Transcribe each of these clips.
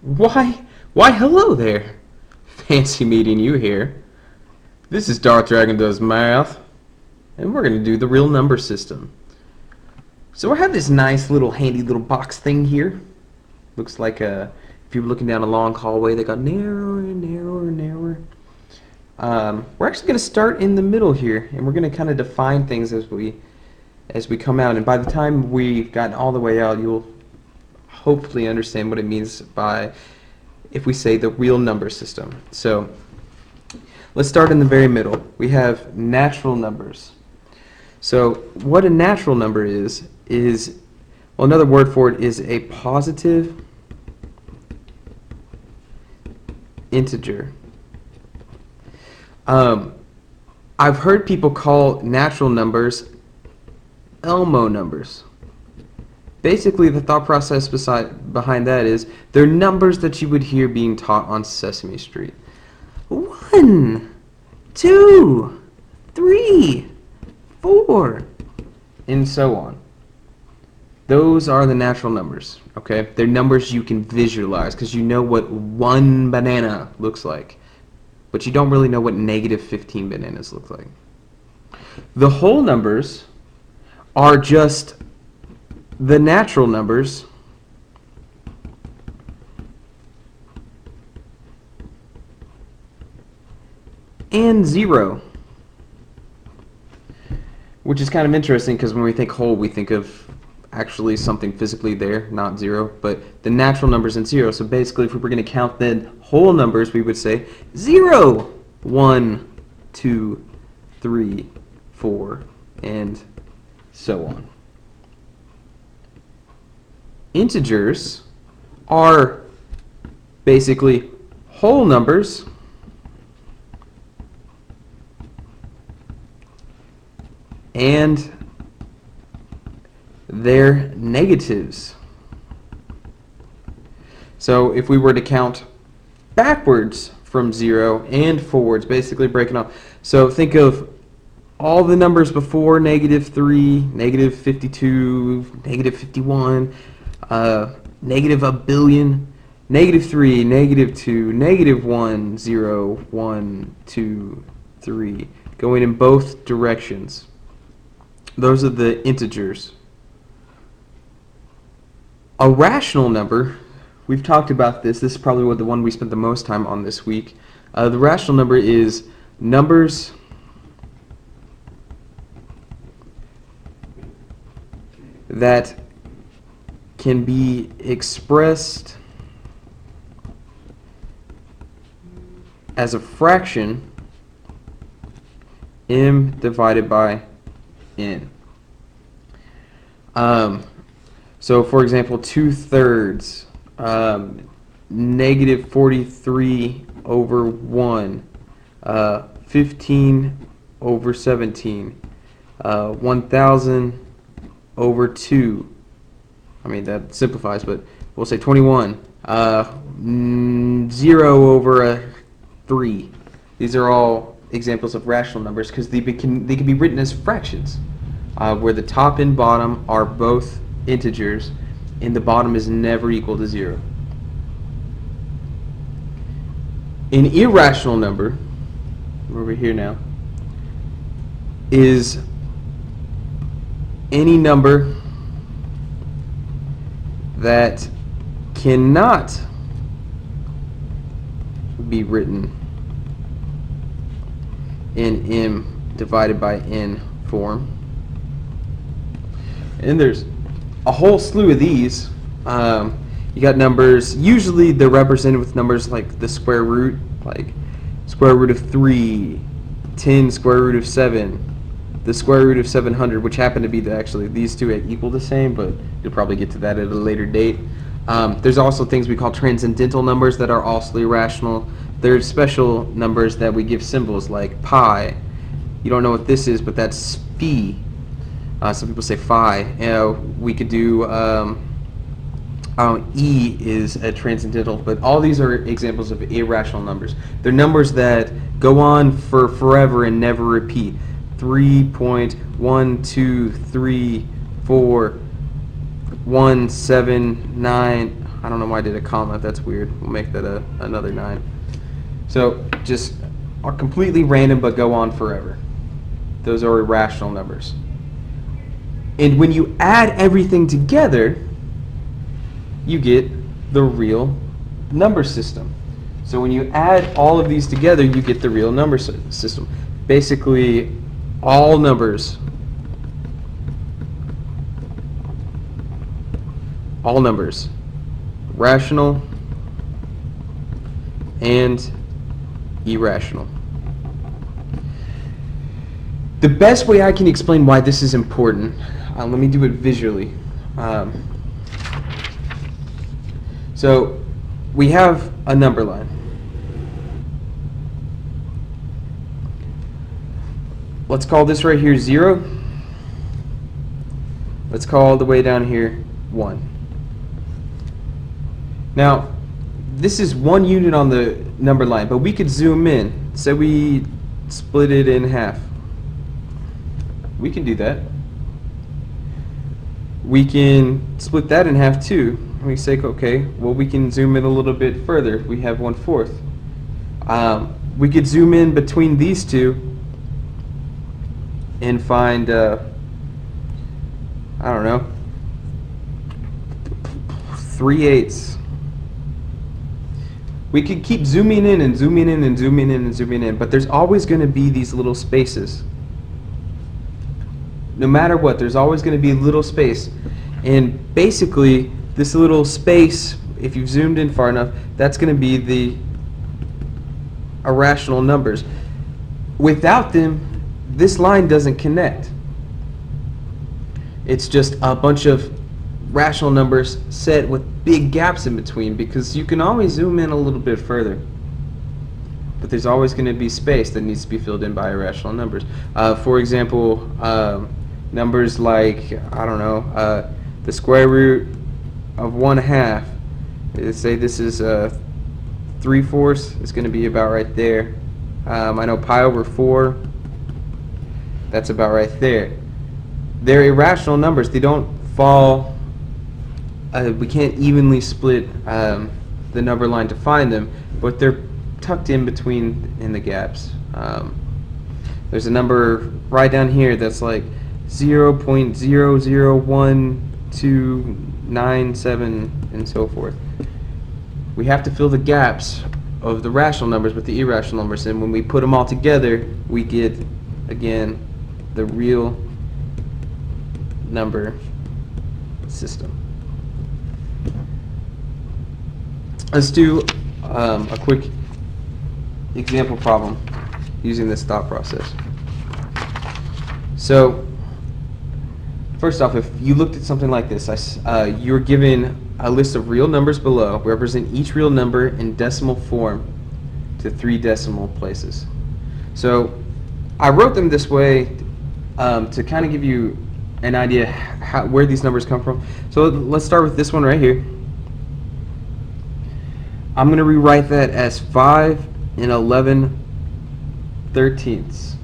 Why, hello there. Fancy meeting you here. This is Darth Dragon Does Math, and we're going to do the real number system. So I have this nice little handy little box thing here. Looks like if you were looking down a long hallway that got narrower and narrower and narrower. We're actually going to start in the middle here, and we're going to kind of define things as we come out. And by the time we've gotten all the way out, you'll hopefully understand what it means by if we say the real number system. So let's start in the very middle. We have natural numbers. So what a natural number is well, another word for it is a positive integer. I've heard people call natural numbers Elmo numbers. Basically, the thought process behind that is they're numbers that you would hear being taught on Sesame Street. 1, 2, 3, 4, and so on. Those are the natural numbers, okay? They're numbers you can visualize because you know what one banana looks like, but you don't really know what negative 15 bananas look like. The whole numbers are just the natural numbers and 0, which is kind of interesting because when we think whole, we think of actually something physically there, not 0, but the natural numbers and 0. So basically, if we were going to count the whole numbers, we would say 0, 1, 2, 3, 4, and so on. Integers are basically whole numbers and their negatives. So if we were to count backwards from 0 and forwards, basically breaking off. So think of all the numbers before negative 3, negative 52, negative 51, negative a billion, negative 3, negative 2, negative 1, 0, 1, 2, 3, going in both directions. Those are the integers. A rational number, we've talked about this. This is probably the one we spent the most time on this week. The rational number is numbers that can be expressed as a fraction, m divided by n. So for example, 2/3, negative 43 over 1, 15 over 17, 1,000 over 2. I mean, that simplifies, but we'll say 21, 0 over 3. These are all examples of rational numbers because they can be written as fractions, where the top and bottom are both integers, and the bottom is never equal to 0. An irrational number, over here now, is any number that cannot be written in m divided by n form. And there's a whole slew of these. You got numbers, usually they're represented with numbers like the square root, like square root of 3, 10 square root of 7, the square root of 700, which happen to be actually these two equal the same, but you'll probably get to that at a later date. There's also things we call transcendental numbers that are also irrational. There's special numbers that we give symbols like pi. You don't know what this is, but that's phi. Some people say phi. We could do E is a transcendental, but all these are examples of irrational numbers. They're numbers that go on for forever and never repeat. 3.1234179 I don't know why I did a comma. That's weird. We'll make that another 9. So just are completely random but go on forever. Those are irrational numbers. And when you add everything together, you get the real number system. So when you add all of these together, you get the real number system. Basically, all numbers, rational and irrational. The best way I can explain why this is important, let me do it visually. So we have a number line. Let's call this right here 0. Let's call all the way down here 1. Now, this is 1 unit on the number line, but we could zoom in. Say we split it in half. We can do that. We can split that in half too. We say, okay, well, we can zoom in a little bit further. We have 1/4. We could zoom in between these two and find, I don't know, 3/8. We could keep zooming in and zooming in and zooming in and zooming in, but there's always going to be these little spaces. No matter what, there's always going to be a little space. And basically, this little space, if you've zoomed in far enough, that's going to be the irrational numbers. Without them, this line doesn't connect. It's just a bunch of rational numbers set with big gaps in between, because you can always zoom in a little bit further. But there's always going to be space that needs to be filled in by irrational numbers. For example, numbers like, I don't know, the square root of 1/2. Say this is 3/4. It's going to be about right there. I know pi over 4. That's about right there. They're irrational numbers. They don't fall. We can't evenly split the number line to find them, but they're tucked in between in the gaps. There's a number right down here that's like 0.001297 and so forth. We have to fill the gaps of the rational numbers with the irrational numbers, and when we put them all together, we get, again, the real number system. Let's do a quick example problem using this thought process. So, first off, if you looked at something like this, you're given a list of real numbers below. Represent each real number in decimal form to 3 decimal places. So, I wrote them this way to kind of give you an idea where these numbers come from. So let's start with this one right here. I'm going to rewrite that as 5 and 11/13.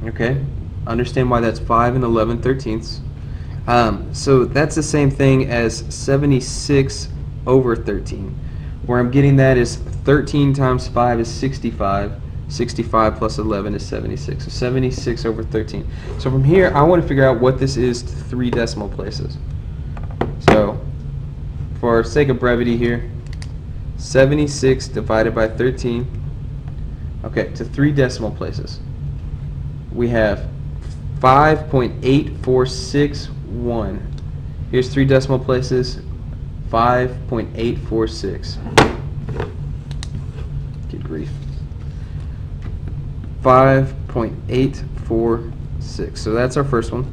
Okay? Understand why that's 5 and 11/13. So that's the same thing as 76 over 13. Where I'm getting that is 13 times 5 is 65. 65 plus 11 is 76. So 76 over 13. So from here, I want to figure out what this is to 3 decimal places. So for sake of brevity here, 76 divided by 13. Okay, to 3 decimal places. We have 5.8461. Here's 3 decimal places. 5.846. Good grief. 5.846. So that's our first one.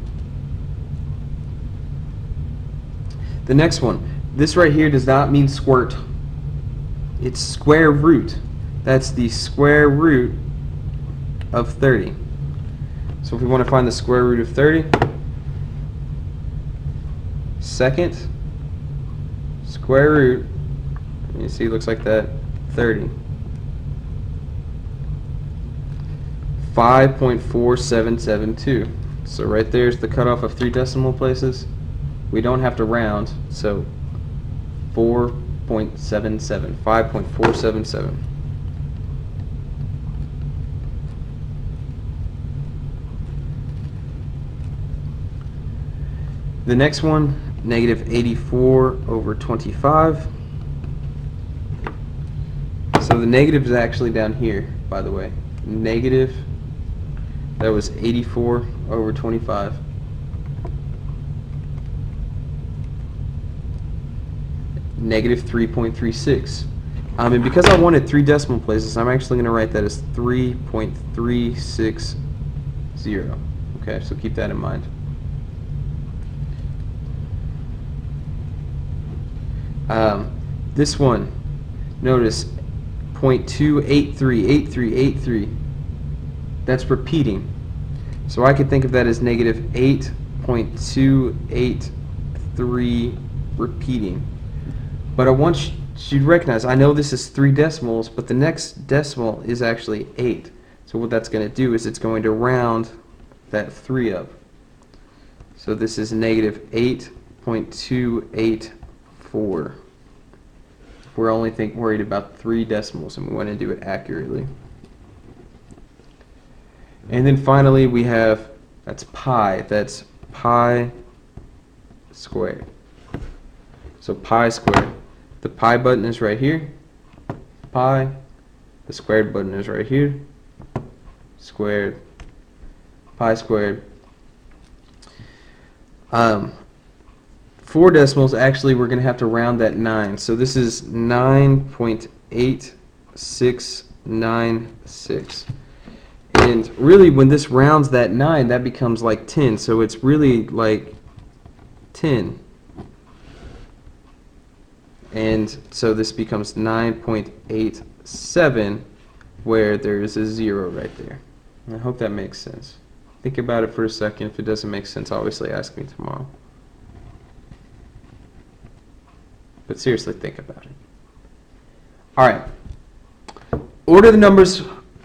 The next one. This right here does not mean squirt. It's square root. That's the square root of 30. So if we want to find the square root of 30, second square root, you see it looks like that, 30. 5.4772. So right there's the cutoff of 3 decimal places. We don't have to round, so 5.477. 5.477. The next one, negative 84 over 25. So the negative is actually down here, by the way. Negative, that was 84 over 25. Negative 3.36. And because I wanted 3 decimal places, I'm actually going to write that as 3.360. Okay, so keep that in mind. This one, notice 0.2838383. That's repeating. So I could think of that as negative 8.283 repeating. But I want you to recognize, I know this is 3 decimals, but the next decimal is actually 8. So what that's going to do is it's going to round that 3 up. So this is negative 8.284. We're only worried about 3 decimals, and we want to do it accurately. And then finally we have, that's pi. That's pi squared. So pi squared. The pi button is right here. Pi. The squared button is right here. Squared. Pi squared. 4 decimals, actually we're going to have to round that 9. So this is 9.8696. And really when this rounds that 9, that becomes like 10. So it's really like 10. And so this becomes 9.87 where there's a 0 right there. And I hope that makes sense. Think about it for a second. If it doesn't make sense, obviously ask me tomorrow. But seriously, think about it. Alright. Order the numbers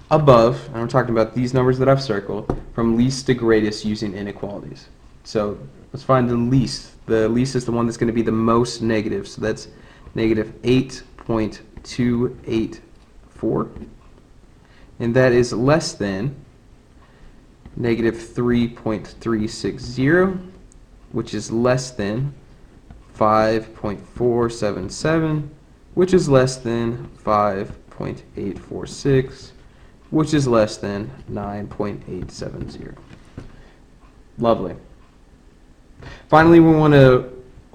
above, and I'm talking about these numbers that I've circled, from least to greatest using inequalities. So let's find the least. The least is the one that's going to be the most negative. So that's negative 8.284. And that is less than negative 3.360, which is less than 5.477, which is less than 5.846, which is less than 9.870. Lovely. Finally, we want to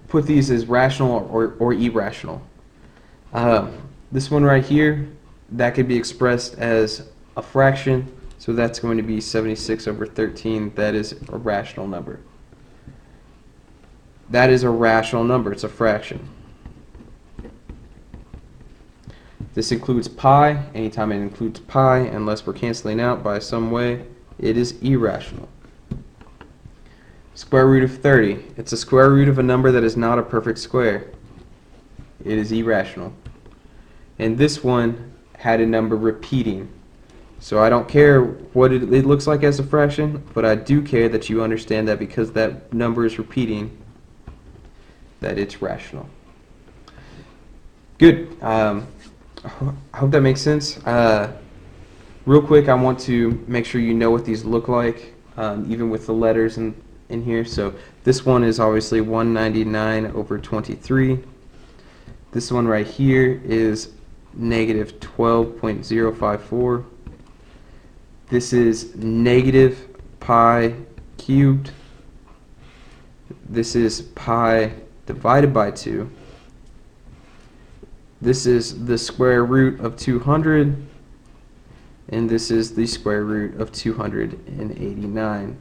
put these as rational or irrational. This one right here, that could be expressed as a fraction, so that's going to be 76 over 13. That is a rational number. That is a rational number. It's a fraction. This includes pi. Anytime it includes pi, unless we're canceling out by some way, it is irrational. Square root of 30. It's a square root of a number that is not a perfect square. It is irrational. And this one had a number repeating. So I don't care what it looks like as a fraction, but I do care that you understand that because that number is repeating, that it's rational. Good. I hope that makes sense. Real quick, I want to make sure you know what these look like, even with the letters in here. So this one is obviously 199 over 23. This one right here is negative 12.054. This is negative pi cubed. This is pi divided by 2. This is the square root of 200. And this is the square root of 289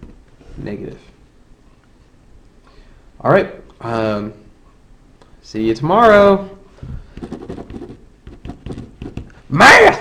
negative. Alright, see you tomorrow. Math!